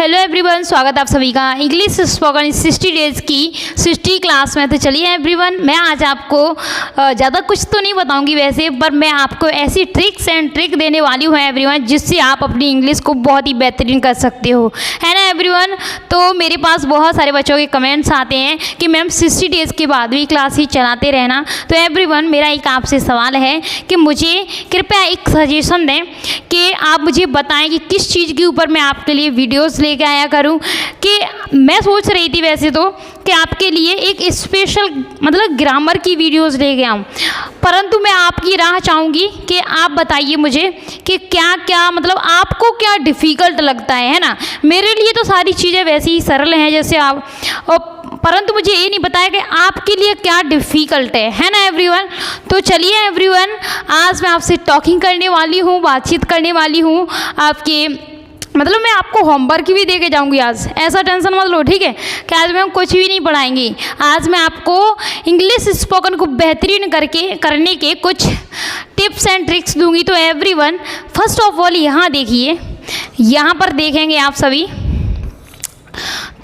Hello everyone, स्वागत है आप सभी का इंग्लिश स्पोकन 60 डेज़ की 60 क्लास में। तो चलिए एवरीवन, मैं आज आपको ज़्यादा कुछ तो नहीं बताऊंगी वैसे, पर मैं आपको ऐसी ट्रिक्स एंड ट्रिक देने वाली हूँ एवरीवन, जिससे आप अपनी इंग्लिश को बहुत ही बेहतरीन कर सकते हो, है ना एवरीवन। तो मेरे पास बहुत सारे बच्चों के कमेंट्स आते हैं कि मैम 60 डेज़ के बाद भी क्लास ही चलाते रहना। तो एवरीवन, मेरा एक आपसे सवाल है कि मुझे कृपया एक सजेशन दें कि आप मुझे बताएं कि किस चीज़ के ऊपर मैं आपके लिए वीडियोस लेके आया करूं। कि मैं सोच रही थी वैसे तो कि आपके लिए एक स्पेशल मतलब ग्रामर की वीडियोस लेके आऊं, परंतु मैं आपकी राह चाहूँगी कि आप बताइए मुझे कि क्या क्या मतलब आपको क्या डिफ़िकल्ट लगता है ना। मेरे लिए तो सारी चीज़ें वैसे ही सरल हैं जैसे आप, परंतु मुझे ये नहीं बताया कि आपके लिए क्या डिफ़िकल्ट है ना एवरीवन। तो चलिए एवरीवन, आज मैं आपसे टॉकिंग करने वाली हूँ, बातचीत करने वाली हूँ आपके मतलब मैं आपको होमवर्क भी दे के जाऊँगी आज, ऐसा टेंशन मत लो, ठीक है। कि आज मैं कुछ भी नहीं पढ़ाएंगी, आज मैं आपको इंग्लिश स्पोकन को बेहतरीन करने के कुछ टिप्स एंड ट्रिक्स दूंगी। तो एवरीवन, फर्स्ट ऑफ ऑल यहाँ देखिए, यहाँ पर देखेंगे आप सभी,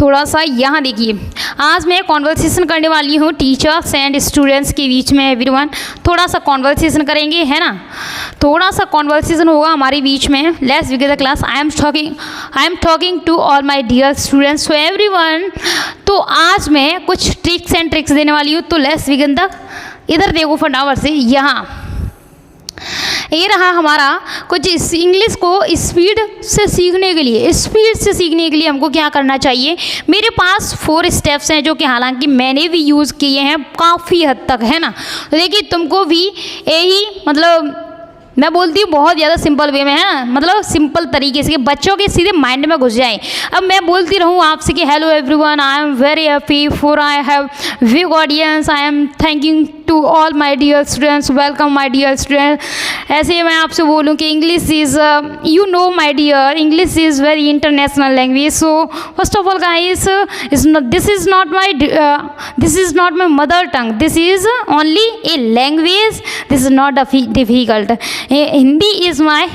थोड़ा सा यहाँ देखिए। आज मैं कॉन्वर्सेशन करने वाली हूँ टीचर्स एंड स्टूडेंट्स के बीच में एवरीवन। थोड़ा सा कॉन्वर्सेशन करेंगे, है ना, थोड़ा सा कॉन्वर्सेशन होगा हमारे बीच में। Let's begin the class. I am talking to all my dear students. So everyone, तो आज मैं कुछ ट्रिक्स एंड ट्रिक्स देने वाली हूँ। तो लेट्स बिगिन द, इधर देखो फटाफट से, यहाँ ये रहा हमारा कुछ इंग्लिश को स्पीड से सीखने के लिए। स्पीड से सीखने के लिए हमको क्या करना चाहिए, मेरे पास 4 स्टेप्स हैं जो कि हालांकि मैंने भी यूज़ किए हैं काफ़ी हद तक, है ना। लेकिन तुमको भी यही मतलब मैं बोलती हूँ बहुत ज़्यादा सिंपल वे में, है ना, मतलब सिंपल तरीके से बच्चों के सीधे माइंड में घुस जाए। अब मैं बोलती रहूँ आपसे कि hello everyone, I am very happy for I have big audience, I am thanking to all my dear students, welcome my dear student. ऐसे मैं आपसे बोलूँ कि English is you know my dear, English is very international language. So first of all guys, this is not my mother tongue, this is only a language, this is not difficult. Hindi is my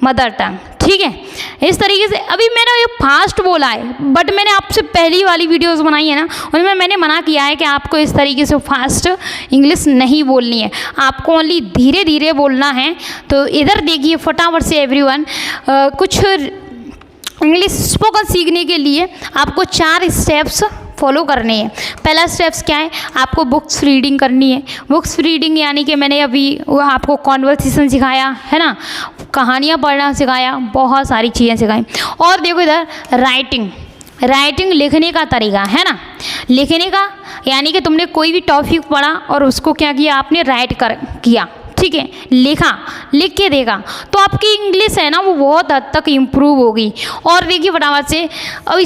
mother tongue, ठीक है। इस तरीके से अभी मैंने ये fast बोला है, बट मैंने आपसे पहली वाली वीडियोस बनाई है ना, उनमें मैंने मना किया है कि आपको इस तरीके से फास्ट इंग्लिश नहीं बोलनी है, आपको ओनली धीरे धीरे बोलना है। तो इधर देखिए फटाफट से एवरीवन, कुछ इंग्लिश स्पोकन सीखने के लिए आपको 4 स्टेप्स फॉलो करने हैं। पहला स्टेप्स क्या है, आपको बुक्स रीडिंग करनी है। बुक्स रीडिंग यानी कि मैंने अभी आपको कॉन्वर्सेशन सिखाया, है ना, कहानियाँ पढ़ना सिखाया, बहुत सारी चीज़ें सिखाई। और देखो इधर राइटिंग लिखने का तरीका, है ना, लिखने का यानी कि तुमने कोई भी टॉपिक पढ़ा और उसको क्या किया, आपने राइट किया, ठीक है, लिख के देखा, तो आपकी इंग्लिश है ना वो बहुत हद तक इम्प्रूव होगी। और देखिए फटाफट से, अब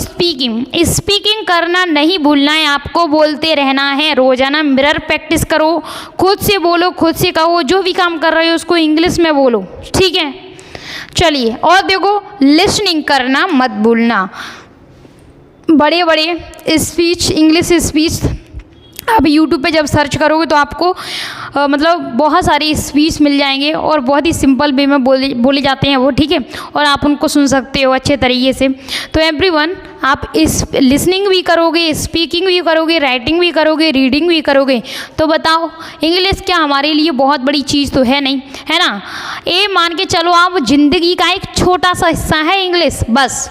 स्पीकिंग करना नहीं भूलना है, आपको बोलते रहना है रोजाना। मिरर प्रैक्टिस करो, खुद से बोलो, खुद से कहो, जो भी काम कर रहे हो उसको इंग्लिश में बोलो, ठीक है। चलिए, और देखो लिसनिंग करना मत भूलना। बड़े स्पीच, इंग्लिश स्पीच अब यूट्यूब पे जब सर्च करोगे तो आपको मतलब बहुत सारी स्पीच मिल जाएंगे और बहुत ही सिंपल वे में बोले जाते हैं वो, ठीक है, और आप उनको सुन सकते हो अच्छे तरीके से। तो एवरीवन, आप इस लिसनिंग भी करोगे, स्पीकिंग भी करोगे, राइटिंग भी करोगे, रीडिंग भी करोगे, तो बताओ इंग्लिश क्या हमारे लिए बहुत बड़ी चीज़ तो है नहीं, है ना। ये मान के चलो आप ज़िंदगी का एक छोटा सा हिस्सा है इंग्लिश, बस,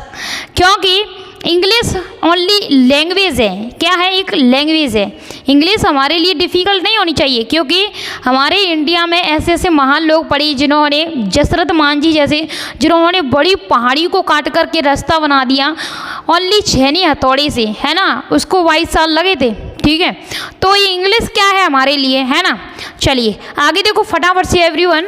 क्योंकि इंग्लिश ओनली लैंग्वेज है। क्या है, एक लैंग्वेज है। इंग्लिश हमारे लिए डिफ़िकल्ट नहीं होनी चाहिए, क्योंकि हमारे इंडिया में ऐसे ऐसे महान लोग पड़े जिन्होंने, जसरत मांझी जैसे, जिन्होंने बड़ी पहाड़ी को काट करके रास्ता बना दिया ओनली 6 हथौड़े से, है ना, उसको 22 साल लगे थे, ठीक है। तो ये इंग्लिश क्या है हमारे लिए, है ना। चलिए आगे देखो फटाफट से एवरीवन,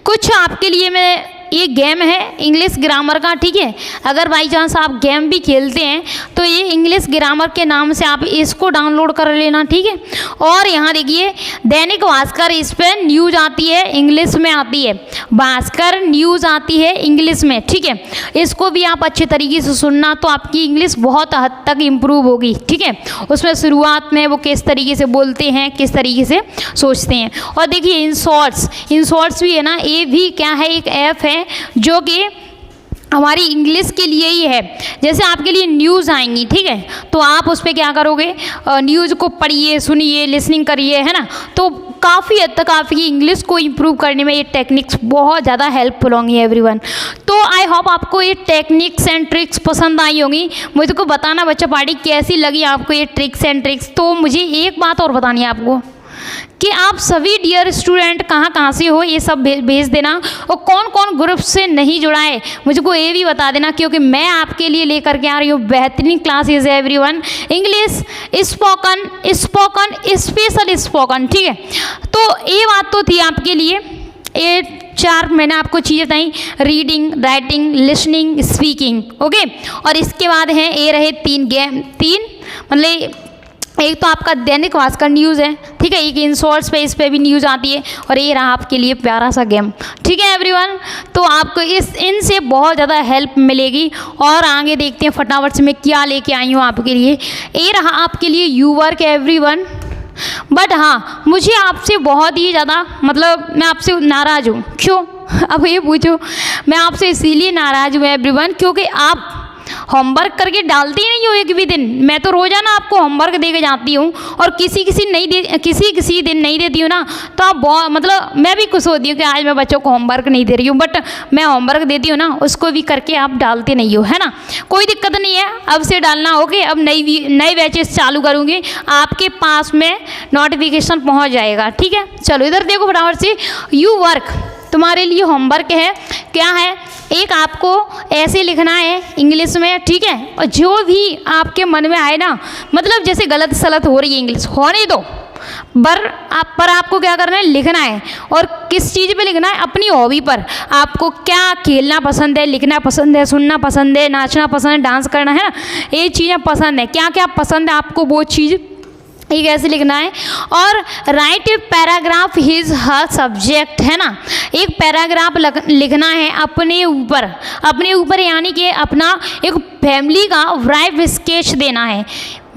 कुछ आपके लिए मैं ये गेम है इंग्लिश ग्रामर का, ठीक है। अगर बाई चांस आप गेम भी खेलते हैं तो ये इंग्लिश ग्रामर के नाम से आप इसको डाउनलोड कर लेना, ठीक है। और यहाँ देखिए दैनिक भास्कर, इस पर न्यूज़ आती है, इंग्लिश में आती है, भास्कर न्यूज़ आती है इंग्लिश में, ठीक है। इसको भी आप अच्छे तरीके से सुनना, तो आपकी इंग्लिश बहुत हद तक इम्प्रूव होगी, ठीक है। उसमें शुरुआत में वो किस तरीके से बोलते हैं, किस तरीके से सोचते हैं। और देखिए इन शॉर्ट्स भी है ना, ये भी क्या है, एक ऐप है जो कि हमारी इंग्लिश के लिए ही है। जैसे आपके लिए न्यूज़ आएंगी, ठीक है, तो आप उस पर क्या करोगे, न्यूज़ को पढ़िए, सुनिए, लिसनिंग करिए, है ना। तो काफ़ी हद तक आपकी इंग्लिश को इम्प्रूव करने में ये टेक्निक्स बहुत ज़्यादा हेल्पफुल होंगी एवरीवन। तो आई होप आपको ये टेक्निक्स एंड ट्रिक्स पसंद आई होंगी। मुझे को बताना बच्चा पार्टी कैसी लगी आपको ये ट्रिक्स एंड ट्रिक्स। तो मुझे एक बात और बतानी है आपको कि आप सभी डियर स्टूडेंट कहाँ से हो, ये सब भेज देना, और कौन कौन ग्रुप से नहीं जुड़ा है मुझको ये भी बता देना, क्योंकि मैं आपके लिए लेकर के आ रही हूँ बेहतरीन क्लासेस है everyone, English spoken special spoken, ठीक है। तो ये बात तो थी आपके लिए, ये 4 मैंने आपको चीज़ें बताई, reading, writing, listening, speaking, okay. और इसके बाद हैं ये रहे 3 मतलब एक तो आपका दैनिक भास्कर न्यूज़ है, ठीक है, एक इंसोर्स पे, इस पे भी न्यूज़ आती है, और ये रहा आपके लिए प्यारा सा गेम, ठीक है एवरीवन। तो आपको इनसे बहुत ज़्यादा हेल्प मिलेगी। और आगे देखते हैं फटाफट से मैं क्या लेके आई हूँ आपके लिए। ये रहा आपके लिए यू वर्क एवरीवन। बट हाँ, मुझे आपसे बहुत ही ज़्यादा मतलब मैं आपसे नाराज़ हूँ। क्यों? अब ये पूछो, मैं आपसे इसीलिए नाराज़ हूँ एवरीवन क्योंकि आप होमवर्क करके डालते ही नहीं हो एक भी दिन। मैं तो रोज़ाना आपको होमवर्क दे के जाती हूँ, और किसी किसी दिन नहीं देती हूँ ना, तो आप बहुत मतलब मैं भी खुश होती हूँ कि आज मैं बच्चों को होमवर्क नहीं दे रही हूँ। बट मैं होमवर्क देती हूँ ना, उसको भी करके आप डालते नहीं हो, है ना। कोई दिक्कत नहीं है, अब से डालना, ओके। अब नई बैचेस चालू करूँगी, आपके पास में नोटिफिकेशन पहुँच जाएगा, ठीक है। चलो इधर देखो फटाफट से, यू वर्क तुम्हारे लिए होमवर्क है। क्या है? एक आपको ऐसे लिखना है इंग्लिश में, ठीक है, और जो भी आपके मन में आए ना, मतलब जैसे गलत सलत हो रही है इंग्लिश, होने दो, पर आपको क्या करना है, लिखना है। और किस चीज़ पे लिखना है? अपनी हॉबी पर। आपको क्या खेलना पसंद है, लिखना पसंद है, सुनना पसंद है, नाचना पसंद है, डांस करना, है ना, ये चीज़ें पसंद है, क्या क्या पसंद है आपको वो चीज़ एक ऐसे लिखना है। और right paragraph his her subject, है ना, एक पैराग्राफ लिखना है अपने ऊपर यानी कि अपना एक फैमिली का ब्राइफ स्केच देना है।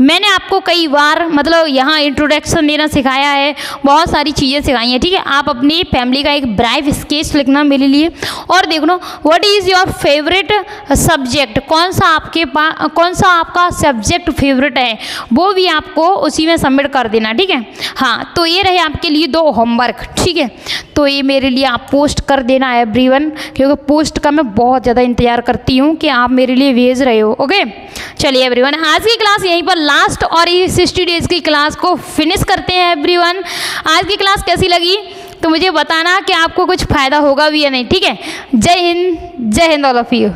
मैंने आपको कई बार मतलब यहाँ इंट्रोडक्शन देना सिखाया है, बहुत सारी चीज़ें सिखाई हैं, ठीक है। आप अपनी फैमिली का एक ब्राइफ स्केच लिखना मेरे लिए। और देख लो what is your favourite subject, कौन सा आपका सब्जेक्ट फेवरेट है, वो भी आपको उसी में सबमिट कर देना, ठीक है। हाँ, तो ये रहे आपके लिए 2 होमवर्क, ठीक है। तो ये मेरे लिए आप पोस्ट कर देना एवरीवन, क्योंकि पोस्ट का मैं बहुत ज़्यादा इंतज़ार करती हूँ कि आप मेरे लिए भेज रहे हो, ओके। चलिए एवरीवन, आज की क्लास यहीं पर लास्ट, और इस 60 डेज की क्लास को फिनिश करते हैं एवरीवन। आज की क्लास कैसी लगी तो मुझे बताना कि आपको कुछ फ़ायदा होगा भी या नहीं, ठीक है। जय हिंद ऑल ऑफ यू।